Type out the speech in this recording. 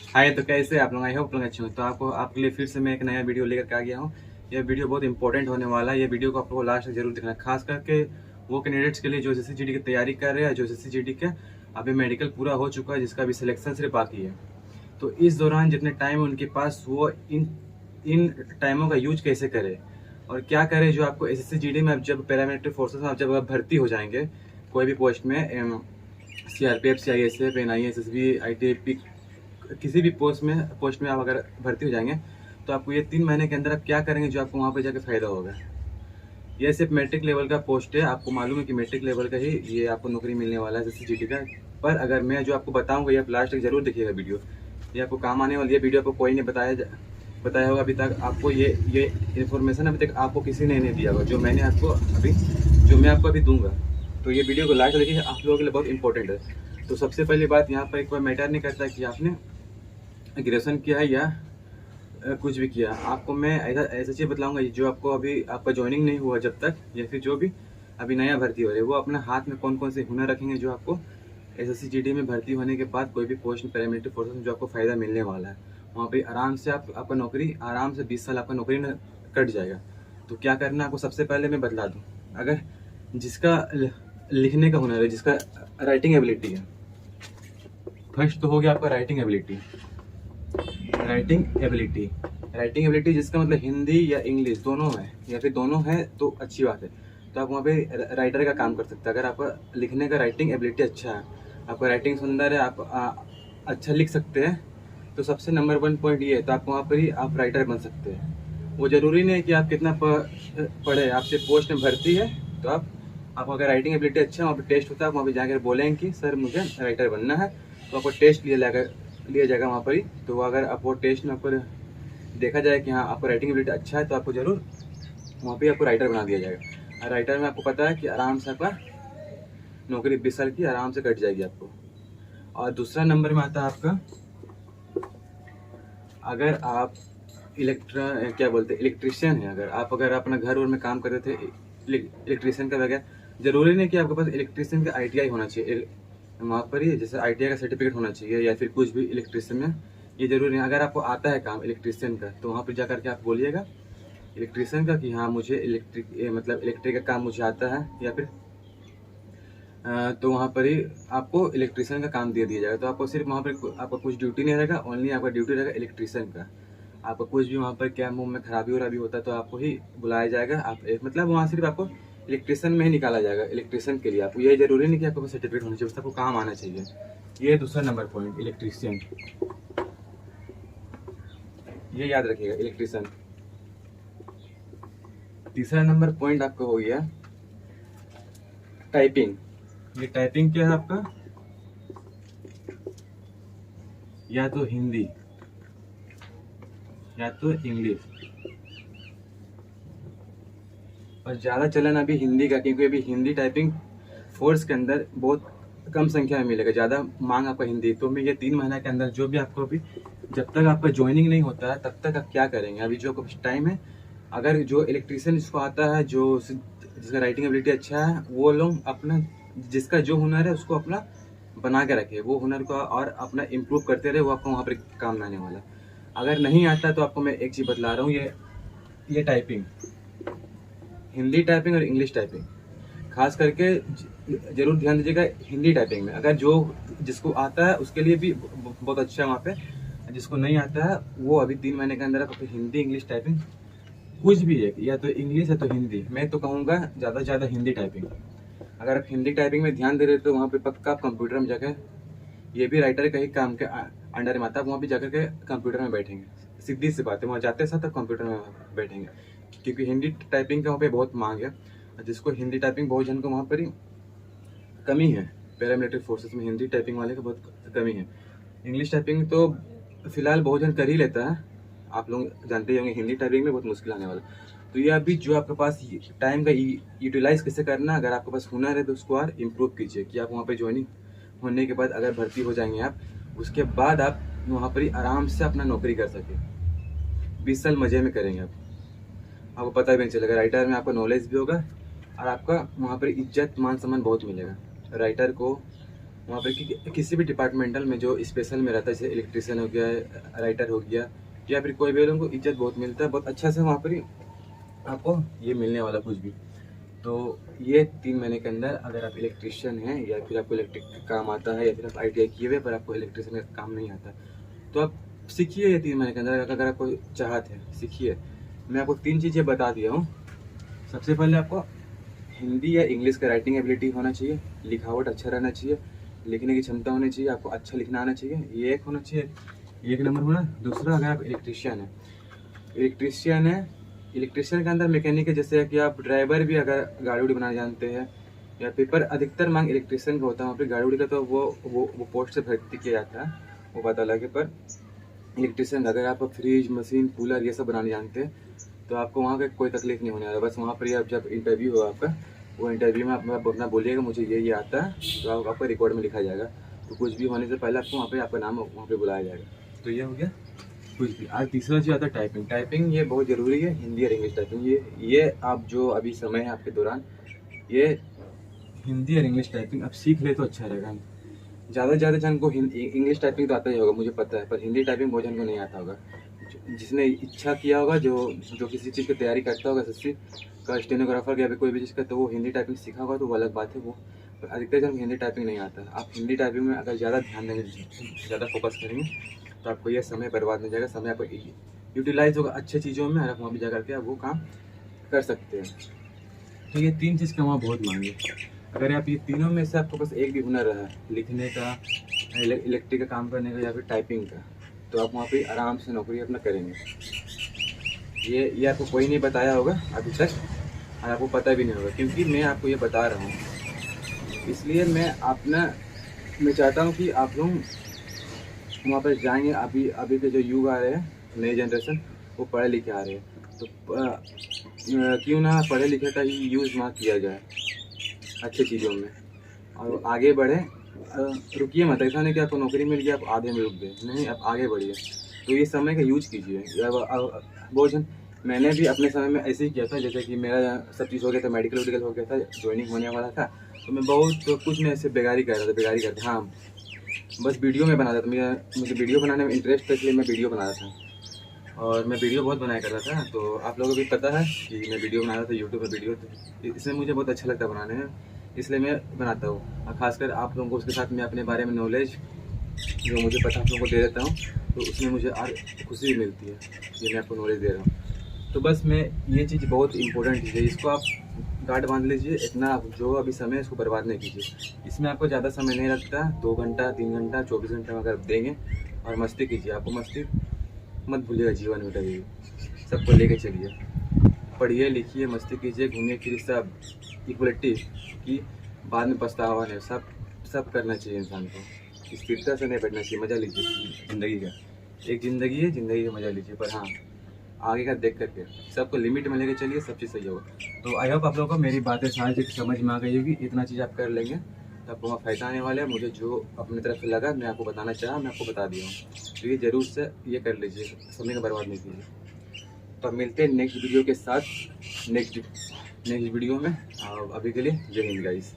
हाय, तो कैसे आप लोग? आई होप लोग अच्छे हो। तो आपको आपके लिए फिर से मैं एक नया वीडियो लेकर के आ गया हूँ। यह वीडियो बहुत इंपॉर्टेंट होने वाला है। ये वीडियो को आपको लास्ट तक जरूर देखना है, खास करके वो कैंडिडेट्स के लिए जो एसएससी की तैयारी कर रहे हैं, जो एसएससी का अभी मेडिकल पूरा हो चुका है, जिसका अभी सिलेक्शन सिर्फ बाकी है। तो इस दौरान जितने टाइम उनके पास, वो इन इन टाइमों का यूज कैसे करें और क्या करें जो आपको एसएससी में, अब जब पैरामिलिट्री फोर्सेस में आप जब आप भर्ती हो जाएंगे कोई भी पोस्ट में, CRPF, CISF, NIA, SSB, ITBP, किसी भी पोस्ट में आप अगर भर्ती हो जाएंगे तो आपको ये 3 महीने के अंदर आप क्या करेंगे जो आपको वहाँ पे जाके फायदा होगा। ये सिर्फ मैट्रिक लेवल का पोस्ट है, आपको मालूम है कि मैट्रिक लेवल का ही ये आपको नौकरी मिलने वाला है एसएससी का। पर अगर मैं जो आपको बताऊंगा, ये आप लास्ट तक जरूर देखिएगा वीडियो, ये आपको काम आने वाली है। वीडियो आपको कोई नहीं बताया होगा अभी तक आपको। ये इन्फॉर्मेशन अभी तक आपको किसी ने नहीं दिया होगा जो मैं आपको अभी दूंगा। तो ये वीडियो को लास्ट देखिए, आप लोगों के लिए बहुत इंपॉर्टेंट है। तो सबसे पहली बात, यहाँ पर एक बार मैटर नहीं करता कि आपने ग्रेजुएशन किया है या कुछ भी किया। आपको मैं ऐसा ऐसा चीज़ बतलाऊंगा जो आपको अभी आपका ज्वाइनिंग नहीं हुआ जब तक, या फिर जो भी अभी नया भर्ती हो रहे हैं, वो अपने हाथ में कौन कौन से हुनर रखेंगे जो आपको एसएससी में भर्ती होने के बाद कोई भी पोस्ट में, पैरामिलिट्री फोर्सेस में जो आपको फायदा मिलने वाला है। वहाँ पे आराम से आपका नौकरी, आराम से 20 साल आपका नौकरी में कट जाएगा। तो क्या करना आपको, सबसे पहले मैं बतला दूँ, अगर जिसका लिखने का हुनर है, जिसका राइटिंग एबिलिटी है, फर्स्ट तो हो गया आपका राइटिंग एबिलिटी। राइटिंग एबिलिटी जिसका मतलब हिंदी या इंग्लिश दोनों है, या फिर दोनों है तो अच्छी बात है। तो आप वहाँ पे राइटर का काम कर सकते हैं। अगर आपका लिखने का राइटिंग एबिलिटी अच्छा है, आपका राइटिंग सुंदर है, आप अच्छा लिख सकते हैं, तो सबसे नंबर 1 पॉइंट ये है, तो आप वहाँ पर ही आप राइटर बन सकते हैं। वो ज़रूरी नहीं है कि आप कितना पढ़े, आपसे पोस्ट में भर्ती है तो आप अगर राइटिंग एबिलिटी अच्छा है, वहाँ पर टेस्ट होता है, आप वहाँ पर जाकर बोलेंगे कि सर मुझे राइटर बनना है, तो आपको टेस्ट लिया जाएगा वहाँ पर ही। तो अगर आप वो टेस्ट में आपको देखा जाए कि हाँ आपको राइटिंग एबिलिटी अच्छा है, तो आपको जरूर वहाँ पे आपको राइटर बना दिया जाएगा। और राइटर में आपको पता है कि आराम से आपका नौकरी 20 साल की आराम से कट जाएगी आपको। और दूसरा नंबर में आता है आपका, अगर आप इलेक्ट्रिशियन है, अगर अपना घर और में काम कर रहे थे इलेक्ट्रिशियन का वगैरह, जरूरी नहीं कि आपके पास इलेक्ट्रिशियन का आईटीआई होना चाहिए वहाँ पर ही, जैसे आईटीआई का सर्टिफिकेट होना चाहिए या फिर कुछ भी इलेक्ट्रिशियन में, ये जरूरी नहीं। अगर आपको आता है काम इलेक्ट्रिशियन का, तो वहाँ पर जा करके आप बोलिएगा इलेक्ट्रिशियन का कि हाँ मुझे इलेक्ट्रिक का काम मुझे आता है, या फिर तो वहाँ पर ही आपको इलेक्ट्रिशियन का काम दे दिया जाएगा। तो आपको सिर्फ वहाँ पर आपका कुछ ड्यूटी नहीं रहेगा, ओनली आपका ड्यूटी रहेगा इलेक्ट्रिशियन का। आपको कुछ भी वहाँ पर क्या मुंह में खराबी वराबी होता है तो आपको ही बुलाया जाएगा। आप मतलब वहाँ सिर्फ आपको इलेक्ट्रिशियन में ही निकाला जाएगा। इलेक्ट्रिशियन के लिए आपको ये जरूरी नहीं कि आपको सर्टिफिकेट होना चाहिए, बस आपको काम आना चाहिए। ये दूसरा नंबर पॉइंट, इलेक्ट्रिशियन, ये याद रखिएगा, इलेक्ट्रिशियन। तीसरा नंबर पॉइंट आपका हो गया टाइपिंग। ये टाइपिंग क्या है आपका, या तो हिंदी या तो इंग्लिश, और ज़्यादा चलन अभी हिंदी का, क्योंकि अभी हिंदी टाइपिंग फोर्स के अंदर बहुत कम संख्या में मिलेगा, ज़्यादा मांग आपका हिंदी। तो मैं ये 3 महीने के अंदर जो भी आपको अभी, जब तक आपका ज्वाइनिंग नहीं होता है तब तक आप क्या करेंगे, अभी जो कुछ टाइम है, अगर जो इलेक्ट्रिशियन जिसको आता है, जिसका राइटिंग एबिलिटी अच्छा है, वो लोग अपना जिसका जो हुनर है उसको अपना बना के रखे, वो हुनर को और अपना इम्प्रूव करते रहे, वो आपको वहाँ पर काम में आने वाला। अगर नहीं आता तो आपको मैं एक चीज़ बतला रहा हूँ, ये टाइपिंग, हिंदी टाइपिंग और इंग्लिश टाइपिंग, खास करके जरूर ध्यान दीजिएगा हिंदी टाइपिंग में। अगर जिसको आता है उसके लिए भी बहुत अच्छा है वहाँ पे, जिसको नहीं आता है वो अभी 3 महीने के अंदर आप हिंदी इंग्लिश टाइपिंग कुछ भी है, या तो इंग्लिश है तो हिंदी, मैं तो कहूँगा ज़्यादा से ज़्यादा हिंदी टाइपिंग। अगर आप हिंदी टाइपिंग में ध्यान दे रहे हो तो वहाँ पे पक्का आप कंप्यूटर में जाकर, ये भी राइटर का ही काम के अंडर में आता है, वहाँ भी जाकर के कंप्यूटर में बैठेंगे। सीधी सी बात है, वहाँ जाते साथ आप कंप्यूटर में बैठेंगे, क्योंकि हिंदी टाइपिंग का वहाँ पे बहुत मांग है। जिसको हिंदी टाइपिंग, बहुत जन को वहाँ पर ही कमी है, पैरामिलिट्री फोर्सेस में हिंदी टाइपिंग वाले का बहुत कमी है। इंग्लिश टाइपिंग तो फिलहाल बहुत जन कर ही लेता है, आप लोग जानते ही होंगे, हिंदी टाइपिंग में बहुत मुश्किल आने वाला। तो ये अभी जो आपके पास टाइम का यूटिलाइज कैसे करना, अगर आपके पास हुनर है तो उसको और इम्प्रूव कीजिए, कि आप वहाँ पे ज्वाइनिंग होने के बाद अगर भर्ती हो जाएंगे आप, उसके बाद आप वहाँ पर ही आराम से अपना नौकरी कर सके, 20 साल मज़े में करेंगे आप, आपको पता भी नहीं चलेगा। राइटर में आपका नॉलेज भी होगा और आपका वहाँ पर इज्जत मान सम्मान बहुत मिलेगा। राइटर को वहाँ पर किसी भी डिपार्टमेंटल में जो स्पेशल में रहता है, जैसे इलेक्ट्रिशियन हो गया, राइटर हो गया, या फिर कोई भी, उनको इज्जत बहुत मिलता है, बहुत अच्छा से वहाँ पर ही आपको ये मिलने वाला कुछ भी। तो ये 3 महीने के अंदर अगर आप इलेक्ट्रिशियन हैं, या फिर आपको इलेक्ट्रिक का काम आता है, या फिर आप ITI किए हुए पर आपको इलेक्ट्रिशियन का काम नहीं आता, तो आप सीखिए ये 3 महीने के अंदर। अगर आपको चाहत है सीखिए। मैं आपको 3 चीज़ें बता दिया हूँ। सबसे पहले आपको हिंदी या इंग्लिश का राइटिंग एबिलिटी होना चाहिए, लिखावट अच्छा रहना चाहिए, लिखने की क्षमता होनी चाहिए, आपको अच्छा लिखना आना चाहिए, ये एक होना चाहिए, 1 नंबर होना। दूसरा, अगर आप इलेक्ट्रिशियन के अंदर मैकेनिक है, जैसे कि आप ड्राइवर भी अगर गाड़ी उड़ी बनाना जानते हैं, या पेपर अधिकतर मांग इलेक्ट्रिशियन का होता है, वहाँ पर गाड़ी उड़ी का तो वो पोस्ट से भर्ती किया जाता है, वो बात अलग है। पर इलेक्ट्रिशियन अगर आप फ्रिज, मशीन, कूलर ये सब बनाने जानते हैं, तो आपको वहाँ का कोई तकलीफ नहीं होने वाला। बस वहाँ पर ही आप जब इंटरव्यू हो आपका, वो इंटरव्यू में आप अपना बोलिएगा मुझे ये आता है, तो आपका रिकॉर्ड में लिखा जाएगा। तो कुछ भी होने से पहले आपको वहाँ पे आपका नाम वहाँ पे बुलाया जाएगा। तो ये हो गया कुछ भी। आज तीसरा चीज़ आता है टाइपिंग ये बहुत ज़रूरी है, हिंदी और इंग्लिश टाइपिंग। ये आप जो अभी समय है आपके दौरान, ये हिंदी और इंग्लिश टाइपिंग आप सीख ले तो अच्छा रहेगा। ज़्यादा से ज़्यादा जन को इंग्लिश टाइपिंग तो आता ही होगा, मुझे पता है, पर हिंदी टाइपिंग बहुत जन को नहीं आता होगा। जिसने इच्छा किया होगा, जो किसी चीज़ की तैयारी करता होगा, एसएससी का स्टेनोग्राफर या फिर कोई भी चीज़ का, तो वो हिंदी टाइपिंग सीखा होगा, तो वो अलग बात है। वो पर अधिकतर जन हिंदी टाइपिंग नहीं आता। आप हिंदी टाइपिंग में अगर ज़्यादा ध्यान देंगे, ज़्यादा फोकस करेंगे, तो आपको यह समय बर्बाद नहीं जाएगा, समय आपको यूटिलाइज होगा अच्छे चीज़ों में, और आप वहाँ भी जा करके आप वो काम कर सकते हैं। तो ये 3 चीज़ का वहाँ बहुत मांग है। अगर आप ये तीनों में से आपको बस एक भी हुनर रहा, लिखने का, इलेक्ट्रिक का काम करने का, या फिर टाइपिंग का, तो आप वहाँ पे आराम से नौकरी अपना करेंगे। ये आपको कोई नहीं बताया होगा अभी तक, और आपको पता भी नहीं होगा, क्योंकि मैं आपको ये बता रहा हूँ। इसलिए मैं चाहता हूँ कि आप लोग वहाँ पर जाएंगे। अभी के जो युग आ रहे हैं, नई जनरेशन, वो पढ़े लिखे आ रहे हैं, तो क्यों ना पढ़े लिखे का ही यूज़ वहाँ किया जाए अच्छी चीज़ों में, और आगे बढ़े। रुकिए मत, ऐसा नहीं कि आपको नौकरी मिल गई आप आधे में रुक गए, नहीं, आप आगे बढ़िए। तो ये समय का यूज कीजिए। बहुत जन, मैंने भी अपने समय में ऐसे ही किया था, जैसे कि मेरा सब चीज़ हो गया था, मेडिकल हो गया था, ज्वाइनिंग होने वाला था, तो मैं बहुत कुछ में ऐसे बेगारी कर रहा था। हाँ, बस वीडियो में बनाता था, मुझे वीडियो बनाने में इंटरेस्ट था, इसलिए मैं वीडियो बनाता था, और मैं वीडियो बहुत बनाया करता था। तो आप लोगों को भी पता है कि मैं वीडियो बनाता था यूट्यूब पर वीडियो, तो इसमें मुझे बहुत अच्छा लगता है बनाने में, इसलिए मैं बनाता हूँ। और ख़ासकर आप लोगों को उसके साथ मैं अपने बारे में नॉलेज जो मुझे पता आप लोगों को दे देता हूँ, तो उसमें मुझे और खुशी मिलती है, ये मैं आपको नॉलेज दे रहा हूँ। तो बस मैं ये चीज़ बहुत इंपॉर्टेंट चीज़ है, इसको आप गांठ बांध लीजिए। इतना जो अभी समय है इसको बर्बाद नहीं कीजिए। इसमें आपको ज़्यादा समय नहीं लगता, 2 घंटा, 3 घंटा, 24 घंटे में अगर देंगे, और मस्ती कीजिए। आपको मस्ती मत भूलिएगा जीवन में कभी भी, सबको लेके चलिए, पढ़िए, लिखिए, मस्ती कीजिए, घूमिए फिरिए, सब इक्वलिटी की, बाद में पछतावा नहीं। सब करना चाहिए इंसान को, स्थिरता से नहीं बैठना चाहिए। मज़ा लीजिए ज़िंदगी का, एक ज़िंदगी है, ज़िंदगी का मज़ा लीजिए, पर हाँ आगे का देख करके सबको लिमिट में लेके चलिए, सब चीज़ सही होगा। तो आई होप आप लोगों को मेरी बातें सारी समझ में आ गई होगी। इतना चीज़ आप कर लेंगे तो आपको वहाँ फ़ायदा आने वाला है। मुझे जो अपनी तरफ से लगा, मैं आपको बताना चाहा, मैं आपको बता दिया हूँ। तो ये ज़रूर से ये कर लीजिए, समय का बर्बाद नहीं कीजिए। तो अब मिलते हैं नेक्स्ट वीडियो के साथ, नेक्स्ट वीडियो में। अभी के लिए जय हिंद गाइस।